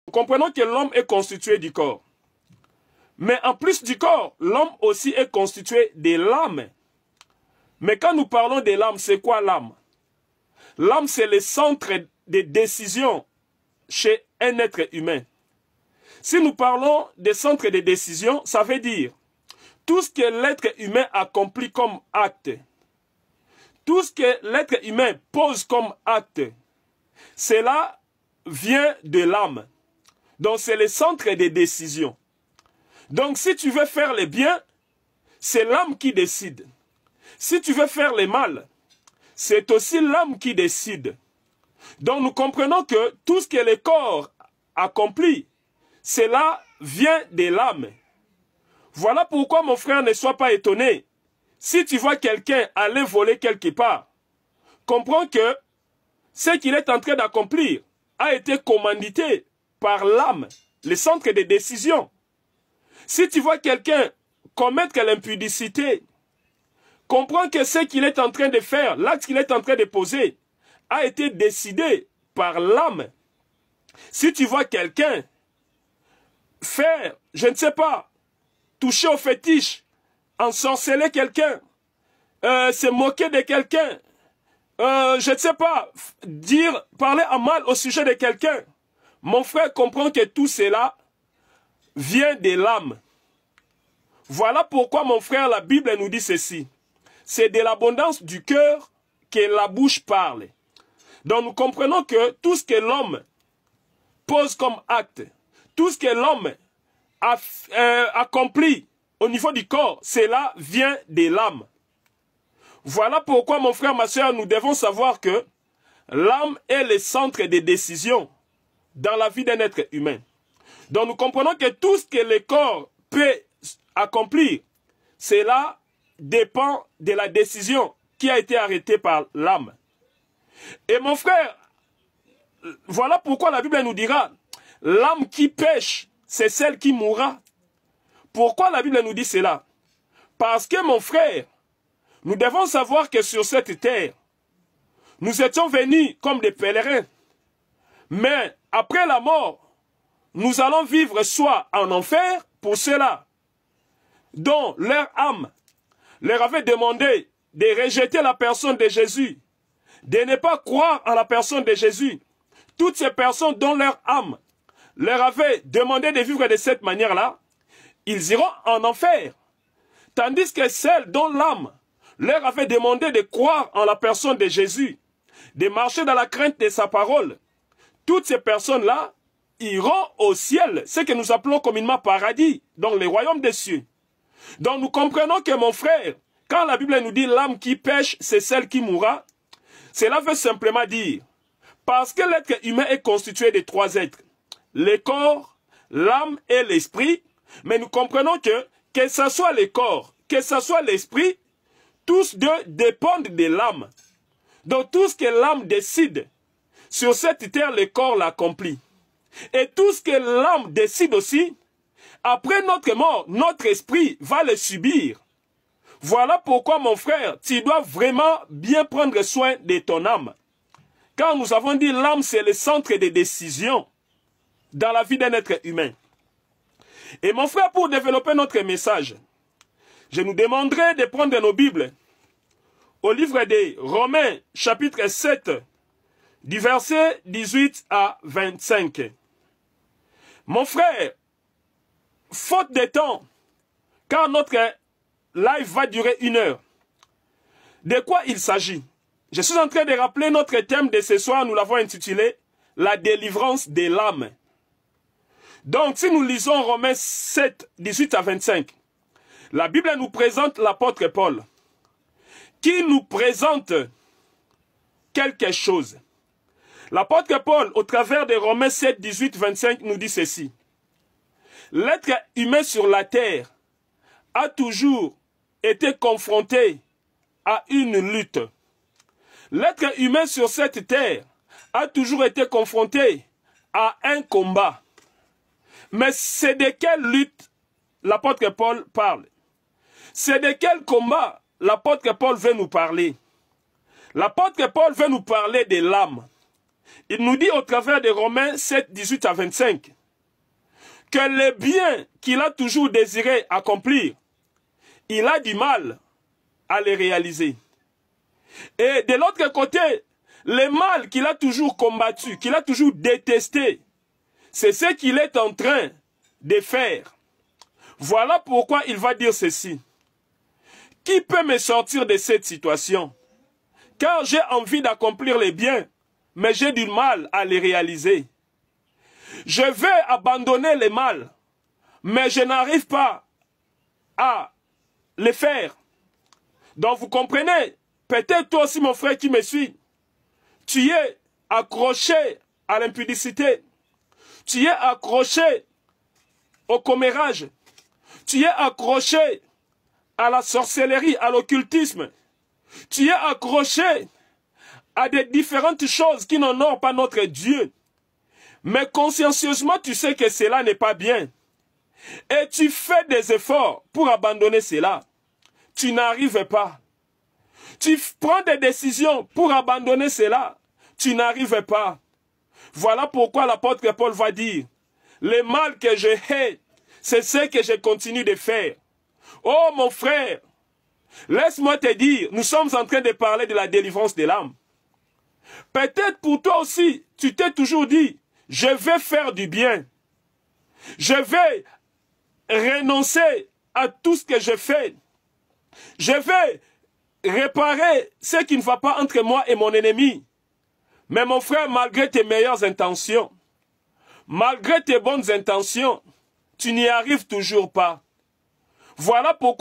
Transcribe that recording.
Comprenons que l'homme est constitué du corps. Mais en plus du corps, l'homme aussi est constitué de l'âme. Mais quand nous parlons de l'âme, c'est quoi l'âme? L'âme, c'est le centre de décision chez un être humain. Si nous parlons des centres de décision, ça veut dire tout ce que l'être humain accomplit comme acte, tout ce que l'être humain pose comme acte, cela vient de l'âme. Donc c'est le centre de décision. Donc si tu veux faire le bien, c'est l'âme qui décide. Si tu veux faire le mal, c'est aussi l'âme qui décide. Donc nous comprenons que tout ce que le corps accomplit, cela vient de l'âme. Voilà pourquoi mon frère, ne sois pas étonné. Si tu vois quelqu'un aller voler quelque part, comprends que ce qu'il est en train d'accomplir a été commandité par l'âme, le centre de décision. Si tu vois quelqu'un commettre l'impudicité, comprends que ce qu'il est en train de faire, l'acte qu'il est en train de poser, a été décidé par l'âme. Si tu vois quelqu'un faire, je ne sais pas, toucher au fétiche, ensorceler quelqu'un, se moquer de quelqu'un, je ne sais pas, parler en mal au sujet de quelqu'un, mon frère comprend que tout cela vient de l'âme. Voilà pourquoi, mon frère, la Bible nous dit ceci. C'est de l'abondance du cœur que la bouche parle. Donc nous comprenons que tout ce que l'homme pose comme acte, tout ce que l'homme accomplit au niveau du corps, cela vient de l'âme. Voilà pourquoi, mon frère, ma soeur, nous devons savoir que l'âme est le centre de décision dans la vie d'un être humain. Donc nous comprenons que tout ce que le corps peut accomplir, cela dépend de la décision qui a été arrêtée par l'âme. Et mon frère, voilà pourquoi la Bible nous dira, l'âme qui pêche, c'est celle qui mourra. Pourquoi la Bible nous dit cela? Parce que, mon frère, nous devons savoir que sur cette terre, nous étions venus comme des pèlerins. Mais après la mort, nous allons vivre soit en enfer pour ceux-là, dont leur âme leur avait demandé de rejeter la personne de Jésus, de ne pas croire en la personne de Jésus. Toutes ces personnes dont leur âme leur avait demandé de vivre de cette manière-là, ils iront en enfer. Tandis que celles dont l'âme leur avait demandé de croire en la personne de Jésus, de marcher dans la crainte de sa parole, toutes ces personnes-là iront au ciel, ce que nous appelons communément paradis, dans les royaumes des cieux. Donc nous comprenons que, mon frère, quand la Bible nous dit l'âme qui pêche, c'est celle qui mourra, cela veut simplement dire, parce que l'être humain est constitué de trois êtres, le corps, l'âme et l'esprit, mais nous comprenons que ce soit le corps, que ce soit l'esprit, tous deux dépendent de l'âme. Donc tout ce que l'âme décide, sur cette terre, le corps l'accomplit. Et tout ce que l'âme décide aussi, après notre mort, notre esprit va le subir. Voilà pourquoi, mon frère, tu dois vraiment bien prendre soin de ton âme. Car nous avons dit l'âme, c'est le centre de décision dans la vie d'un être humain. Et mon frère, pour développer notre message, je nous demanderai de prendre nos Bibles au livre des Romains, chapitre 7, du verset 18 à 25. Mon frère, faute de temps, car notre live va durer 1 heure, de quoi il s'agit? Je suis en train de rappeler notre thème de ce soir, nous l'avons intitulé « La délivrance de l'âme ». Donc, si nous lisons Romains 7, 18 à 25, la Bible nous présente l'apôtre Paul, qui nous présente quelque chose. L'apôtre Paul, au travers de Romains 7, 18, 25, nous dit ceci. L'être humain sur la terre a toujours été confronté à une lutte. L'être humain sur cette terre a toujours été confronté à un combat. Mais c'est de quelle lutte l'apôtre Paul parle? C'est de quel combat l'apôtre Paul veut nous parler? L'apôtre Paul veut nous parler de l'âme. Il nous dit au travers de Romains 7, 18 à 25, que les biens qu'il a toujours désiré accomplir, il a du mal à les réaliser. Et de l'autre côté, le mal qu'il a toujours combattu, qu'il a toujours détesté, c'est ce qu'il est en train de faire. Voilà pourquoi il va dire ceci. Qui peut me sortir de cette situation? Car j'ai envie d'accomplir les biens, mais j'ai du mal à les réaliser. Je vais abandonner le mal, mais je n'arrive pas à les faire. Donc vous comprenez, peut-être toi aussi mon frère qui me suit, tu es accroché à l'impudicité, tu es accroché au commérage, tu es accroché à la sorcellerie, à l'occultisme, tu es accroché à des différentes choses qui n'honorent pas notre Dieu. Mais consciencieusement, tu sais que cela n'est pas bien. Et tu fais des efforts pour abandonner cela. Tu n'arrives pas. Tu prends des décisions pour abandonner cela. Tu n'arrives pas. Voilà pourquoi l'apôtre Paul va dire, le mal que je hais, c'est ce que je continue de faire. Oh mon frère, laisse-moi te dire, nous sommes en train de parler de la délivrance de l'âme. Peut-être pour toi aussi, tu t'es toujours dit, je vais faire du bien. Je vais renoncer à tout ce que je fais. Je vais réparer ce qui ne va pas entre moi et mon ennemi. Mais mon frère, malgré tes meilleures intentions, malgré tes bonnes intentions, tu n'y arrives toujours pas. Voilà pourquoi